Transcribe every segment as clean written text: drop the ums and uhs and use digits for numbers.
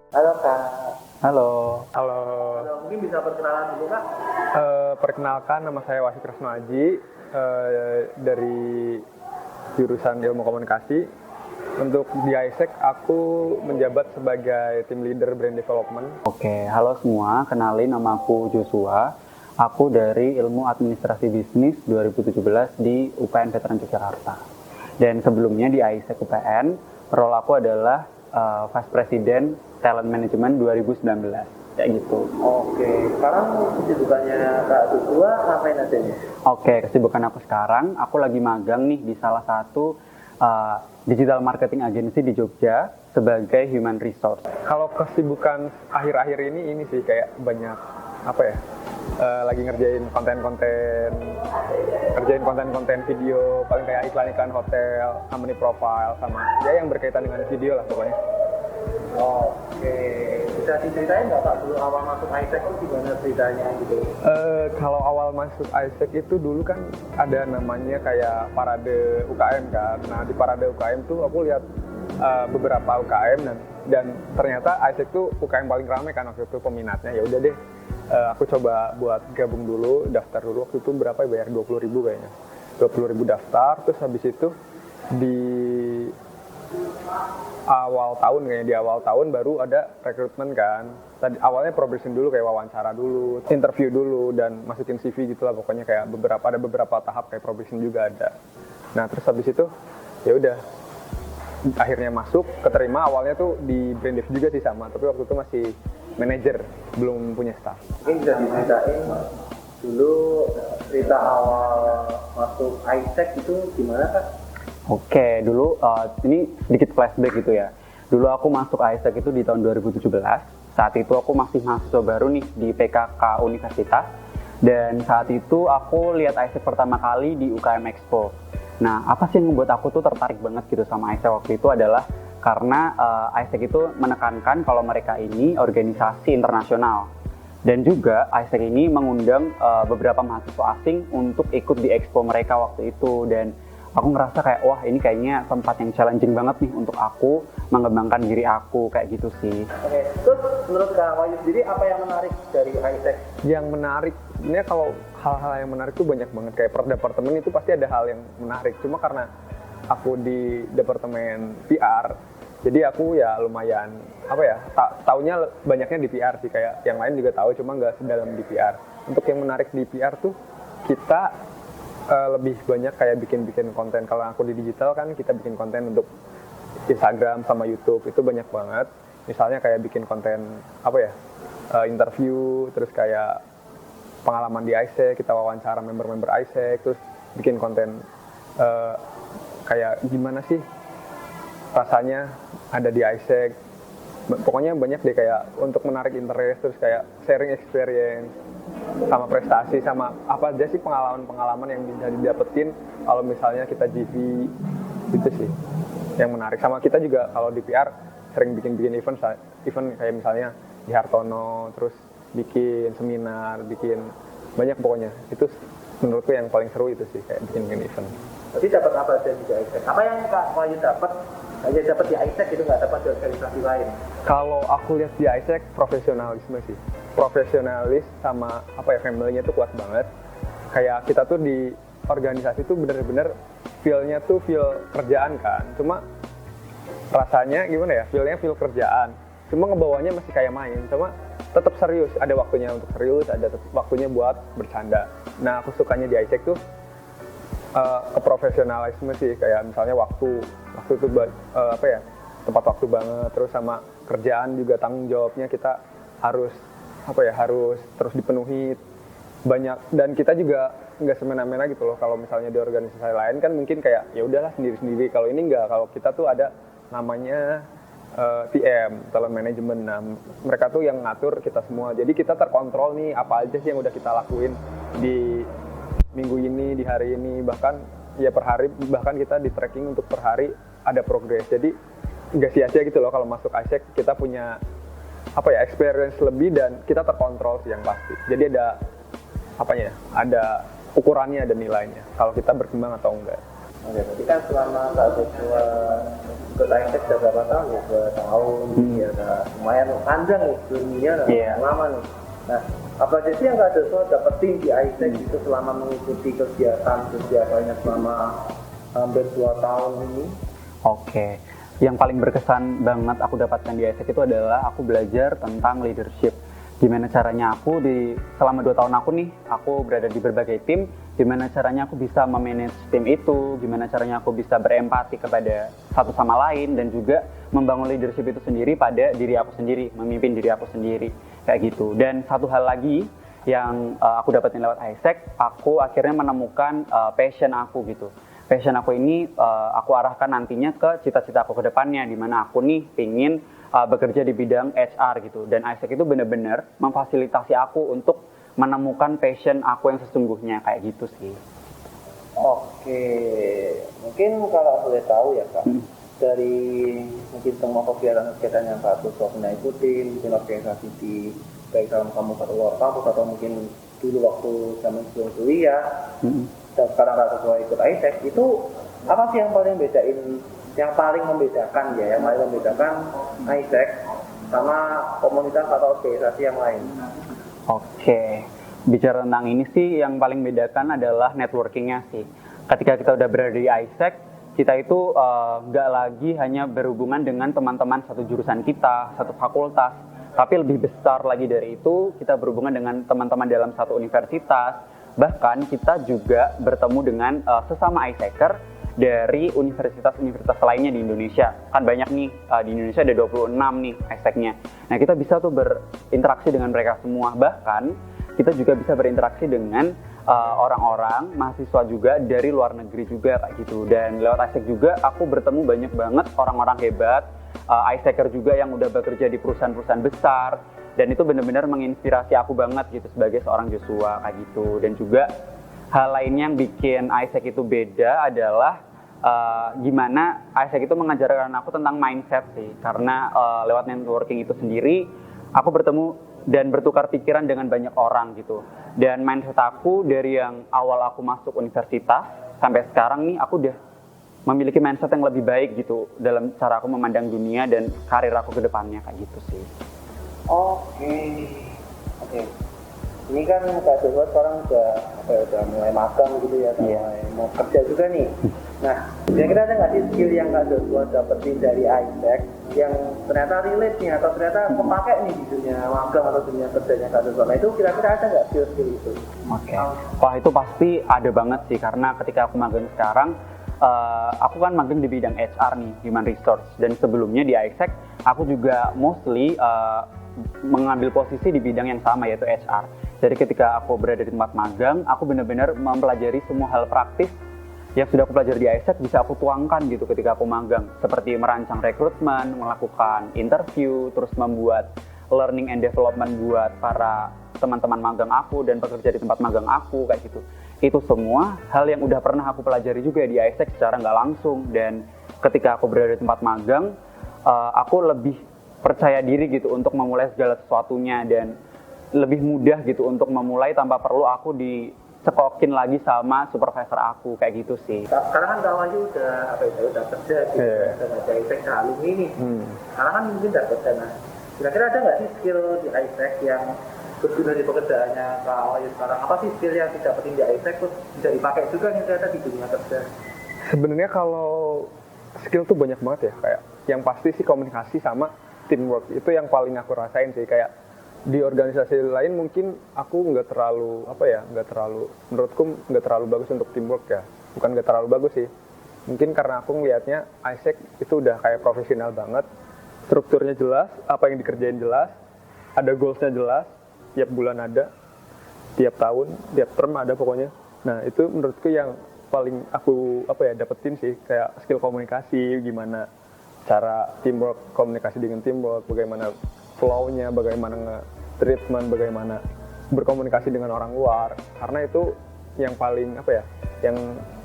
Halo Kak. Halo. Halo. Halo, mungkin bisa perkenalan dulu Kak? Perkenalkan, nama saya Wahyud Kresno Aji, dari jurusan Ilmu Komunikasi. Untuk di ISEC aku menjabat sebagai Team Leader Brand Development. Oke, halo semua. Kenalin, nama aku Joshua. Aku dari Ilmu Administrasi Bisnis 2017 di UPN Veteran Yogyakarta. Dan sebelumnya di ISEC UPN, role aku adalah Vice President Talent Management 2019. Kayak gitu. Oke, sekarang kesibukannya Kak Joshua ngapain aja nih? Oke, kesibukan aku sekarang, aku lagi magang nih di salah satu digital marketing agency di Jogja sebagai human resource. Kalau kesibukan akhir-akhir ini sih kayak banyak lagi ngerjain konten video, paling kayak iklan-iklan hotel, company profile, sama ya yang berkaitan dengan video lah pokoknya. Oke, bisa diceritain nggak Kak dulu awal masuk ISEC itu gimana ceritanya gitu? Kalau awal masuk ISEC itu dulu kan ada namanya kayak parade UKM kan. Nah di parade UKM tuh aku lihat beberapa UKM dan ternyata ISEC tuh UKM paling ramai kan waktu itu peminatnya. Ya udah deh, aku coba buat gabung dulu, daftar dulu. Waktu itu berapa ya, bayar 20.000 kayaknya. 20.000 daftar, terus habis itu di awal tahun baru ada rekrutmen kan. Tadi awalnya probation dulu, kayak wawancara dulu, interview dulu, dan masukin CV gitu lah pokoknya, kayak ada beberapa tahap kayak probation juga ada. Nah terus habis itu ya udah akhirnya masuk, keterima. Awalnya tuh di brand dev juga sih sama, tapi waktu itu masih manajer, belum punya staff. Mungkin bisa diceritain dulu cerita awal masuk ISEC itu gimana Kak? Oke, dulu ini sedikit flashback gitu ya. Dulu aku masuk ISEC itu di tahun 2017. Saat itu aku masih mahasiswa baru nih di PKK Universitas. Dan saat itu aku lihat ISEC pertama kali di UKM Expo. Nah, apa sih yang membuat aku tuh tertarik banget gitu sama ISEC waktu itu adalah karena ISEC itu menekankan kalau mereka ini organisasi internasional. Dan juga ISEC ini mengundang beberapa mahasiswa asing untuk ikut di expo mereka waktu itu. Dan aku ngerasa kayak, wah ini kayaknya tempat yang challenging banget nih untuk aku mengembangkan diri aku, kayak gitu sih. Oke, terus menurut Kak Wayu sendiri apa yang menarik dari ISEC? Yang menarik, sebenarnya kalau hal-hal yang menarik tuh banyak banget, kayak per departemen itu pasti ada hal yang menarik. Cuma karena aku di departemen PR, jadi aku ya lumayan taunya banyaknya di PR sih, kayak yang lain juga tahu, cuma nggak sedalam di PR. Untuk yang menarik di PR tuh kita lebih banyak kayak bikin konten. Kalau aku di digital kan kita bikin konten untuk Instagram sama YouTube, itu banyak banget. Misalnya kayak bikin konten interview, terus kayak pengalaman di ISEC, kita wawancara member-member ISEC, terus bikin konten kayak gimana sih rasanya ada di ISEC. Pokoknya banyak deh kayak untuk menarik interest, terus kayak sharing experience sama prestasi, sama apa aja sih pengalaman-pengalaman yang bisa didapetin kalau misalnya kita GV, gitu sih yang menarik. Sama kita juga kalau di PR sering bikin event kayak misalnya di Hartono, terus bikin seminar, bikin banyak pokoknya. Itu menurutku yang paling seru itu sih, kayak bikin event. Tapi dapat apa aja di ISEC? Apa yang Kak Wayu dapat di ISEC itu nggak dapat di organisasi lain? Kalau aku lihat di ISEC profesionalisme sih, profesionalis sama family-nya tuh kuat banget. Kayak kita tuh di organisasi tuh bener-bener feel-nya tuh feel kerjaan kan, cuma rasanya gimana ya, feel kerjaan, cuma ngebawanya masih kayak main, cuma tetap serius, ada waktunya untuk serius, ada waktunya buat bercanda. Nah aku sukanya di ISEC tuh keprofesionalisme sih, kayak misalnya waktu itu tepat waktu banget, terus sama kerjaan juga tanggung jawabnya kita harus harus terus dipenuhi banyak, dan kita juga nggak semena-mena gitu loh. Kalau misalnya di organisasi lain kan mungkin kayak ya udahlah sendiri-sendiri, kalau ini nggak, kalau kita tuh ada namanya TM, talent management. Nah mereka tuh yang ngatur kita semua, jadi kita terkontrol nih apa aja sih yang udah kita lakuin di minggu ini, di hari ini, bahkan ya per hari, bahkan kita di tracking untuk per hari ada progres. Jadi nggak sia-sia gitu loh kalau masuk ISEC, kita punya experience lebih dan kita terkontrol sih yang pasti. Jadi ada ukurannya, ada nilainya kalau kita berkembang atau enggak. Oke, berarti kan selama Kak Joshua ikut Isaac udah berapa tahun ya? 2 tahun, ya udah lumayan panjang nih dunia, lama nih. Nah, apa aja sih yang Kak Joshua dapetin di Isaac itu selama mengikuti kegiatannya selama hampir 2 tahun ini? Oke, yang paling berkesan banget aku dapatkan di Isaac itu adalah aku belajar tentang leadership. Gimana caranya aku selama 2 tahun aku berada di berbagai tim, gimana caranya aku bisa memanage tim itu, gimana caranya aku bisa berempati kepada satu sama lain, dan juga membangun leadership itu sendiri pada diri aku sendiri, memimpin diri aku sendiri, kayak gitu. Dan satu hal lagi yang aku dapetin lewat Isaac, aku akhirnya menemukan passion aku gitu. Passion aku ini aku arahkan nantinya ke cita-cita aku ke depannya, di mana aku pingin bekerja di bidang HR gitu. Dan Isaac itu benar-benar memfasilitasi aku untuk menemukan passion aku yang sesungguhnya, kayak gitu sih. Oke, mungkin kalau boleh tahu ya Kak, dari mungkin semua kegiatan yang Kak Joshua pernah ikutin, mungkin organisasi di baik dalam kampus atau luar kampus, atau mungkin dulu waktu zaman sebelum kuliah, dan sekarang Kak Joshua ikut Isaac, itu apa sih yang paling membedakan Isaac sama komunitas atau organisasi yang lain? Oke, bicara tentang ini sih yang paling membedakan adalah networkingnya sih. Ketika kita udah berada di Isaac, kita itu nggak lagi hanya berhubungan dengan teman-teman satu jurusan kita, satu fakultas, tapi lebih besar lagi dari itu, kita berhubungan dengan teman-teman dalam satu universitas. Bahkan kita juga bertemu dengan sesama Isaacer dari universitas-universitas lainnya di Indonesia. Kan banyak nih, di Indonesia ada 26 nih Isaac-nya. Nah, kita bisa tuh berinteraksi dengan mereka semua. Bahkan kita juga bisa berinteraksi dengan orang-orang, mahasiswa juga dari luar negeri juga kayak gitu. Dan lewat Isaac juga aku bertemu banyak banget orang-orang hebat, Isaacer juga yang udah bekerja di perusahaan-perusahaan besar. Dan itu benar-benar menginspirasi aku banget gitu sebagai seorang Joshua kayak gitu. Dan juga hal lainnya yang bikin Isaac itu beda adalah gimana Isaac itu mengajarkan aku tentang mindset sih. Karena lewat networking itu sendiri aku bertemu dan bertukar pikiran dengan banyak orang gitu. Dan mindset aku dari yang awal aku masuk universitas sampai sekarang nih aku udah memiliki mindset yang lebih baik gitu dalam cara aku memandang dunia dan karir aku ke depannya kayak gitu sih. Oke. Ini kan Kak Joshua sekarang udah mulai magang gitu ya, mulai mau kerja juga nih. Nah, kira-kira ada nggak sih skill yang Kak Joshua dapetin dari Isaac yang ternyata relate nih atau ternyata kepake nih di dunia magang atau dunia kerjanya Kak Joshua? Nah, itu kira-kira ada nggak skill-skill itu? Oke. Wah, itu pasti ada banget sih, karena ketika aku magang sekarang, aku kan magang di bidang HR nih, Human Resource. Dan sebelumnya di Isaac, aku juga mostly mengambil posisi di bidang yang sama, yaitu HR. Jadi ketika aku berada di tempat magang, aku benar-benar mempelajari semua hal praktis yang sudah aku pelajari di Isaac bisa aku tuangkan gitu ketika aku magang. Seperti merancang rekrutmen, melakukan interview, terus membuat learning and development buat para teman-teman magang aku dan pekerja di tempat magang aku, kayak gitu. Itu semua hal yang udah pernah aku pelajari juga di Isaac secara nggak langsung. Dan ketika aku berada di tempat magang, aku lebih percaya diri gitu untuk memulai segala sesuatunya, dan lebih mudah gitu untuk memulai tanpa perlu aku dicekokin lagi sama supervisor aku, kayak gitu sih. Sekarang kan kamu aja udah kerja gitu, udah ngajar Isaac ke alumni nih. Sekarang kan mungkin udah kerja. Nah, kira-kira ada nggak sih skill di Isaac yang berguna di pekerjaannya kalau sekarang? Apa sih skill yang didapetin di Isaac terus bisa dipakai juga nih ternyata di dunia kerja? Sebenarnya kalau skill tuh banyak banget ya, kayak yang pasti sih komunikasi sama teamwork itu yang paling aku rasain sih. Kayak di organisasi lain mungkin aku menurutku nggak terlalu bagus untuk teamwork ya. Bukan nggak terlalu bagus sih, mungkin karena aku ngelihatnya Isaac itu udah kayak profesional banget, strukturnya jelas, apa yang dikerjain jelas, ada goalsnya jelas, tiap bulan ada, tiap tahun, tiap term ada pokoknya. Nah, itu menurutku yang paling aku dapetin sih, kayak skill komunikasi, gimana cara teamwork, komunikasi dengan teamwork, bagaimana flow-nya, bagaimana nge-treatment, bagaimana berkomunikasi dengan orang luar. Karena itu yang paling yang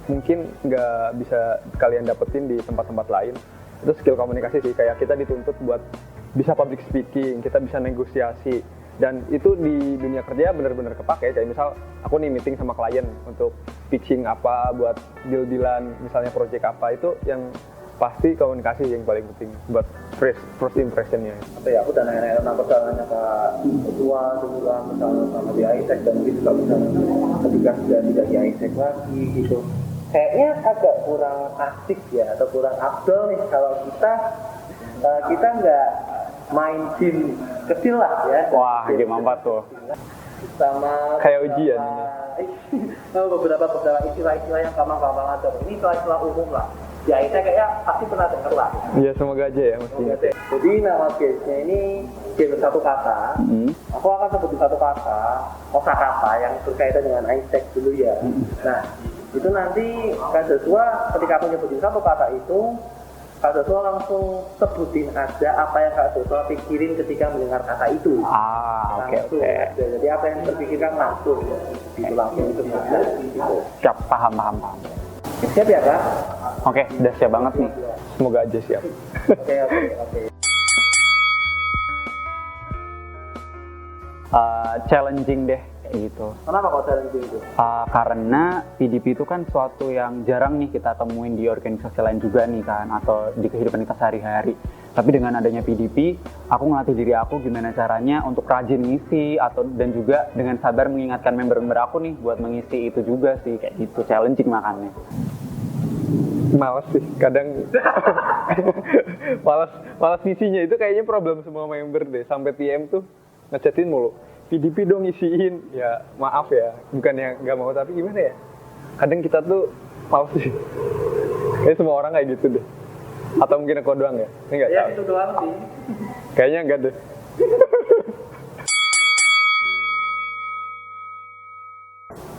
mungkin nggak bisa kalian dapetin di tempat-tempat lain. Itu skill komunikasi sih, kayak kita dituntut buat bisa public speaking, kita bisa negosiasi. Dan itu di dunia kerja benar-benar kepake. Kayak misal aku nih meeting sama klien untuk pitching apa, buat deal-dealan, misalnya project apa, itu yang pasti komunikasi yang paling penting buat first impressionnya. Apa ya, aku udah nanya-nanya tentang perjalanannya Kak Joshua juga misalnya sama di ISEC dan mungkin juga misalnya ketika sudah tidak di ISEC lagi gitu. Kayaknya agak kurang asik ya atau kurang afdol nih kalau kita nggak main game kecil lah ya. Wah, game apa tuh? Sama Kayak ujian sama beberapa istilah-istilah yang gampang-gampang aja. Ini istilah umum lah. Ya itu kayaknya pasti pernah dengar lah. Iya, semoga aja ya mestinya. Jadi nama gamesnya ini game satu kata. Aku akan sebut satu kata, kosakata yang berkaitan dengan Isaac dulu ya. Nah, itu nanti Kak Joshua ketika aku nyebutin satu kata itu, Kak Joshua langsung sebutin aja apa yang Kak Joshua pikirin ketika mendengar kata itu. Oke. Jadi apa yang terpikirkan langsung, itu langsung itu gitu. Siap, paham. Siap ya Kak? Oke, udah siap banget nih. Semoga aja siap. Oke. Challenging deh kayak gitu. Kenapa kok challenging itu? Karena PDP itu kan suatu yang jarang nih kita temuin di organisasi lain juga nih kan, atau di kehidupan kita sehari-hari. Tapi dengan adanya PDP, aku ngelatih diri aku gimana caranya untuk rajin ngisi dan juga dengan sabar mengingatkan member-member aku nih buat mengisi itu juga sih, kayak gitu. Challenging makanya. Males sih kadang. malas ngisinya itu kayaknya problem semua member deh. Sampai TM tuh ngechatin mulu, PDP dong isiin. Ya maaf ya, bukannya nggak mau, tapi gimana ya, kadang kita tuh males sih. Kayak semua orang kayak gitu deh. Atau mungkin aku doang ya? Ini nggak tahu. Itu doang sih. Kayaknya enggak deh.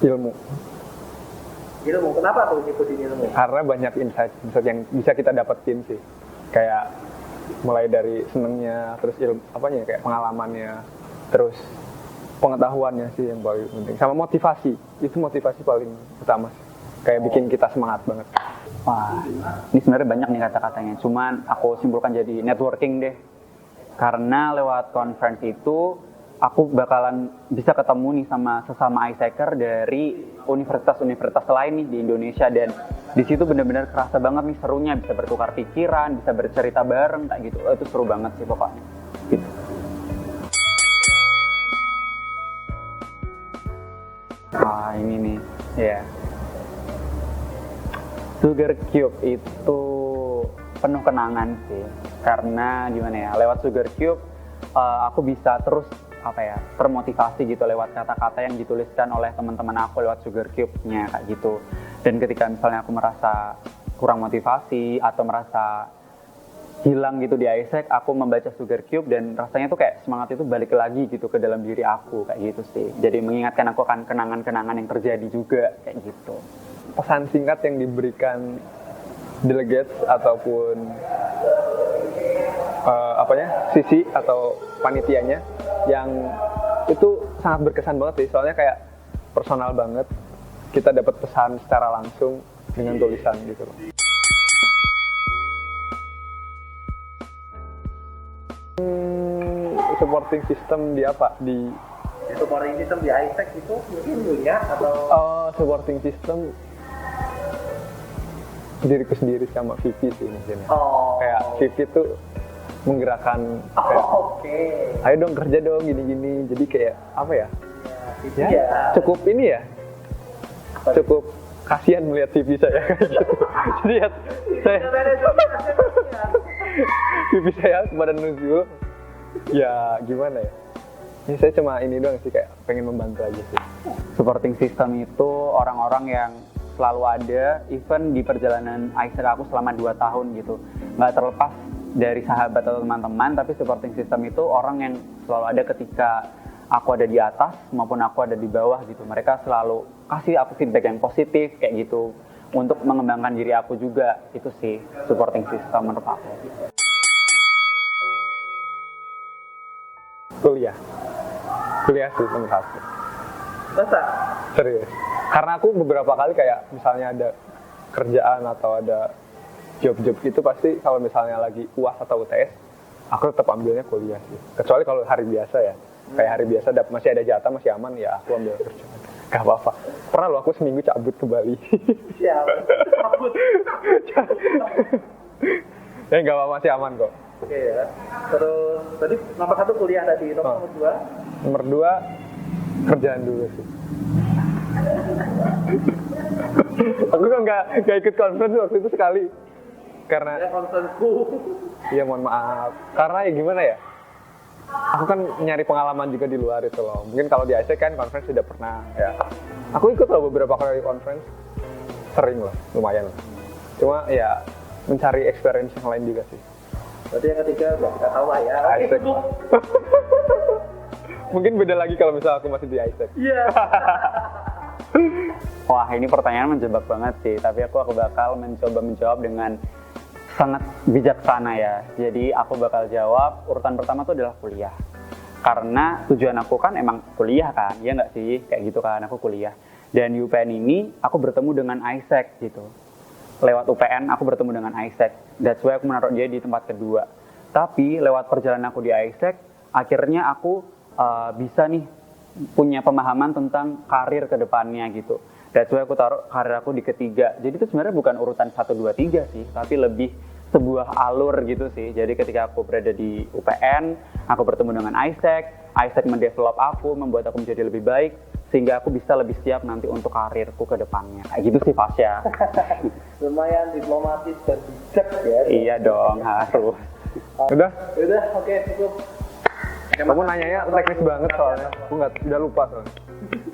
Ilmu. Kenapa tuh nyebutin ilmu? Karena banyak insight yang bisa kita dapetin sih. Kayak mulai dari senengnya, terus ilmu apanya kayak pengalamannya, terus pengetahuannya sih yang paling penting. Sama motivasi. Itu motivasi paling utama sih. Kayak bikin kita semangat banget. Wah, ini sebenarnya banyak nih kata-katanya. Cuman aku simpulkan jadi networking deh. Karena lewat conference itu aku bakalan bisa ketemu nih sama sesama Isaker dari universitas-universitas lain nih di Indonesia, dan di situ benar-benar kerasa banget nih serunya, bisa bertukar pikiran, bisa bercerita bareng kayak gitu. Itu seru banget sih pokoknya. Gitu. Ini nih, ya. Sugar Cube itu penuh kenangan sih. Karena gimana ya, lewat Sugar Cube aku bisa terus termotivasi gitu lewat kata-kata yang dituliskan oleh teman-teman aku lewat Sugar Cube-nya kayak gitu. Dan ketika misalnya aku merasa kurang motivasi atau merasa hilang gitu di Isaac, aku membaca Sugar Cube dan rasanya tuh kayak semangat itu balik lagi gitu ke dalam diri aku kayak gitu sih. Jadi mengingatkan aku akan kenangan-kenangan yang terjadi juga kayak gitu. Pesan singkat yang diberikan delegates ataupun sisi atau panitianya yang itu sangat berkesan banget sih, soalnya kayak personal banget, kita dapat pesan secara langsung dengan tulisan gitu loh. Supporting system di apa? Supporting system di Isaac itu mungkin ya atau? Supporting system diriku sendiri sama Vivi sih mungkin. Kayak Vivi tuh menggerakkan kayak, ayo dong kerja dong gini-gini, jadi kayak apa ya, cukup ini ya, cukup kasihan melihat TV saya gitu. Jadi TV saya kepada Nuzul ya gimana ya, ini saya cuma ini doang sih, kayak pengen membantu aja sih. Supporting system itu orang-orang yang selalu ada, even di perjalanan Isaac aku selama 2 tahun gitu, nggak terlepas dari sahabat atau teman-teman, tapi supporting system itu orang yang selalu ada ketika aku ada di atas maupun aku ada di bawah gitu. Mereka selalu kasih aku feedback yang positif kayak gitu untuk mengembangkan diri aku juga. Itu sih supporting system menurut aku. Kuliah sih nomor 1. Masa? Serius. Karena aku beberapa kali kayak misalnya ada kerjaan atau ada job-job gitu, pasti kalau misalnya lagi UAS atau UTS, aku tetap ambilnya kuliah sih. Kecuali kalau hari biasa ya, kayak hari biasa masih ada jatah, masih aman, ya aku ambil kerjaan. Gak apa-apa. Pernah loh aku seminggu cabut ke Bali. Siap. Cabut. Ya nggak apa-apa, masih aman kok. Oke ya. Terus tadi nomor 1 kuliah tadi, nomor 2. Nomor 2 kerjaan dulu sih. Aku kan nggak ikut conference waktu itu sekali karena Ya konsenku. iya mohon maaf karena ya gimana ya, aku kan nyari pengalaman juga di luar itu loh. Mungkin kalau di ISEC kan conference sudah pernah ya, aku ikut loh beberapa kali conference, sering lah, lumayan lah. Cuma ya mencari experience yang lain juga sih. Berarti yang ketiga udah kita tahu lah ya. ISEC. Mungkin beda lagi kalau misalnya aku masih di ISEC. Iya. Wah, ini pertanyaan menjebak banget sih, tapi aku bakal mencoba menjawab dengan sangat bijaksana ya. Jadi aku bakal jawab urutan pertama tuh adalah kuliah. Karena tujuan aku kan emang kuliah kan, ya nggak sih? Kayak gitu kan, aku kuliah. Dan di UPN ini aku bertemu dengan ISEC gitu. Lewat UPN aku bertemu dengan ISEC. That's why aku menaruh dia di tempat kedua. Tapi lewat perjalanan aku di ISEC, akhirnya aku bisa nih punya pemahaman tentang karir ke depannya gitu. That's why aku taruh karir aku di ketiga. Jadi itu sebenarnya bukan urutan 1, 2, 3 sih, tapi lebih sebuah alur gitu sih. Jadi ketika aku berada di UPN, aku bertemu dengan ISEC, ISEC mendevelop aku, membuat aku menjadi lebih baik, sehingga aku bisa lebih siap nanti untuk karirku ke depannya. Kayak gitu sih Fasya. Lumayan diplomatis dan bijak ya. Iya dong, harus. Udah? Udah, oke cukup. Kamu nanyanya teknis banget soalnya, aku udah lupa soalnya.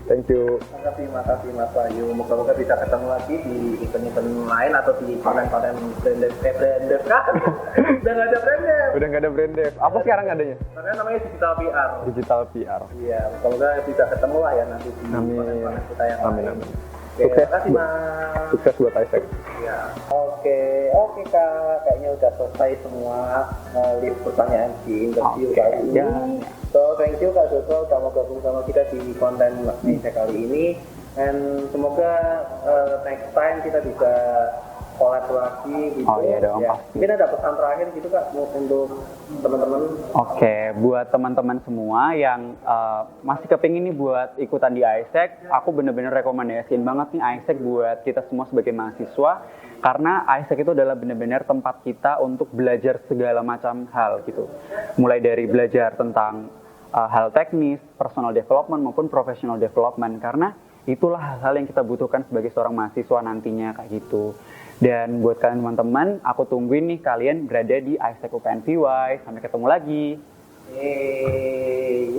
Thank you. Makasih Mas Wahyu. Moga-moga bisa ketemu lagi di event-event lain atau di konten-konten branded kan? Udah nggak ada branded. Udah nggak ada brand dev. Apa sekarang adanya? Karena namanya digital PR. Digital PR. Iya, moga-moga bisa ketemu lah ya nanti di Amin. konten-konten kita yang Amin, lain. amin. Oke, Sukses. terima kasih Mas. Sukses buat ISEC. Ya. Oke Kak, kayaknya udah selesai semua list pertanyaan di interview Oke, kali ini. ya. So thank you Kak Joshua udah mau gabung sama kita di konten Indonesia kali ini. And semoga next time kita bisa kolaborasi gitu. Oh iya dong, Ya. pasti. Mungkin ada pesan terakhir gitu Kak untuk teman-teman. Oke, buat teman-teman semua yang masih kepingin nih buat ikutan di ISEC, aku bener-bener rekomendasiin banget nih ISEC buat kita semua sebagai mahasiswa, karena ISEC itu adalah bener-bener tempat kita untuk belajar segala macam hal gitu. Mulai dari belajar tentang hal teknis, personal development maupun professional development, karena itulah hal-hal yang kita butuhkan sebagai seorang mahasiswa nantinya kayak gitu. Dan buat kalian teman-teman, aku tungguin nih kalian berada di ISEC UPN VY. Sampai ketemu lagi. Yeay.